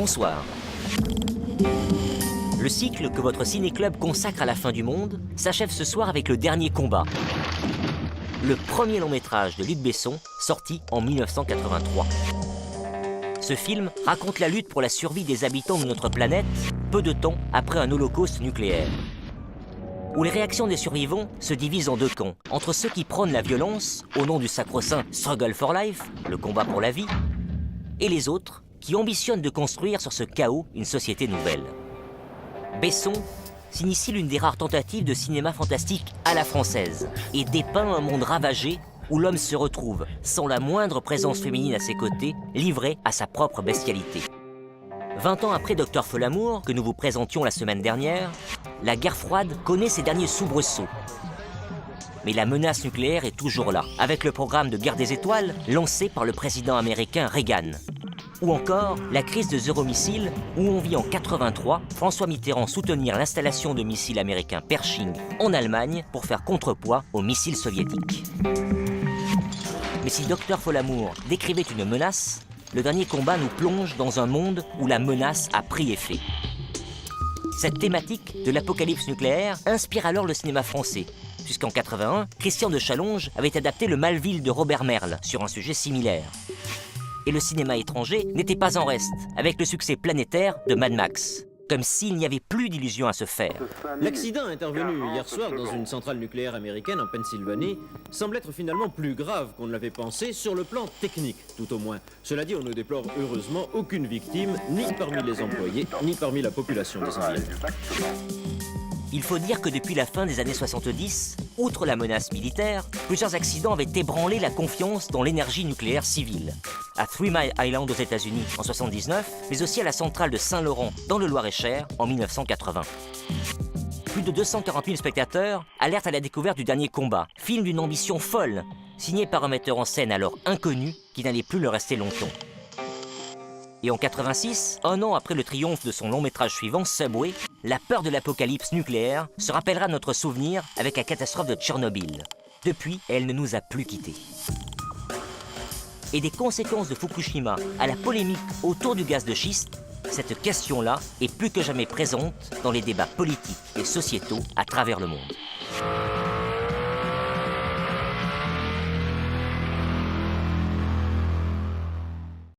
Bonsoir. Le cycle que votre ciné-club consacre à la fin du monde s'achève ce soir avec Le Dernier Combat, le premier long métrage de Luc Besson, sorti en 1983. Ce film raconte la lutte pour la survie des habitants de notre planète, peu de temps après un holocauste nucléaire, où les réactions des survivants se divisent en deux camps, entre ceux qui prônent la violence au nom du sacro-saint « Struggle for Life », le combat pour la vie, et les autres qui ambitionnent de construire sur ce chaos une société nouvelle. Besson s'initie l'une des rares tentatives de cinéma fantastique à la française et dépeint un monde ravagé où l'homme se retrouve, sans la moindre présence féminine à ses côtés, livré à sa propre bestialité. 20 ans après Dr Folamour, que nous vous présentions la semaine dernière, la guerre froide connaît ses derniers soubresauts. Mais la menace nucléaire est toujours là, avec le programme de guerre des étoiles lancé par le président américain Reagan. Ou encore la crise de Euromissile, où on vit en 83 François Mitterrand soutenir l'installation de missiles américains Pershing en Allemagne pour faire contrepoids aux missiles soviétiques. Mais si Dr Folamour décrivait une menace, Le Dernier Combat nous plonge dans un monde où la menace a pris effet. Cette thématique de l'apocalypse nucléaire inspire alors le cinéma français, puisqu'en 81, Christian de Challonge avait adapté Le Malville de Robert Merle sur un sujet similaire. Et le cinéma étranger n'était pas en reste, avec le succès planétaire de Mad Max. Comme s'il n'y avait plus d'illusions à se faire. L'accident intervenu hier soir dans une centrale nucléaire américaine en Pennsylvanie semble être finalement plus grave qu'on ne l'avait pensé sur le plan technique, tout au moins. Cela dit, on ne déplore heureusement aucune victime, ni parmi les employés, ni parmi la population des Antilles. Il faut dire que depuis la fin des années 70, outre la menace militaire, plusieurs accidents avaient ébranlé la confiance dans l'énergie nucléaire civile. À 3 Mile Island aux États-Unis en 79, mais aussi à la centrale de Saint-Laurent dans le Loir-et-Cher en 1980. Plus de 240 000 spectateurs alertent à la découverte du Dernier Combat, film d'une ambition folle, signé par un metteur en scène alors inconnu qui n'allait plus le rester longtemps. Et en 86, un an après le triomphe de son long métrage suivant, Subway, la peur de l'apocalypse nucléaire se rappellera notre souvenir avec la catastrophe de Tchernobyl. Depuis, elle ne nous a plus quittés. Et des conséquences de Fukushima à la polémique autour du gaz de schiste, cette question-là est plus que jamais présente dans les débats politiques et sociétaux à travers le monde.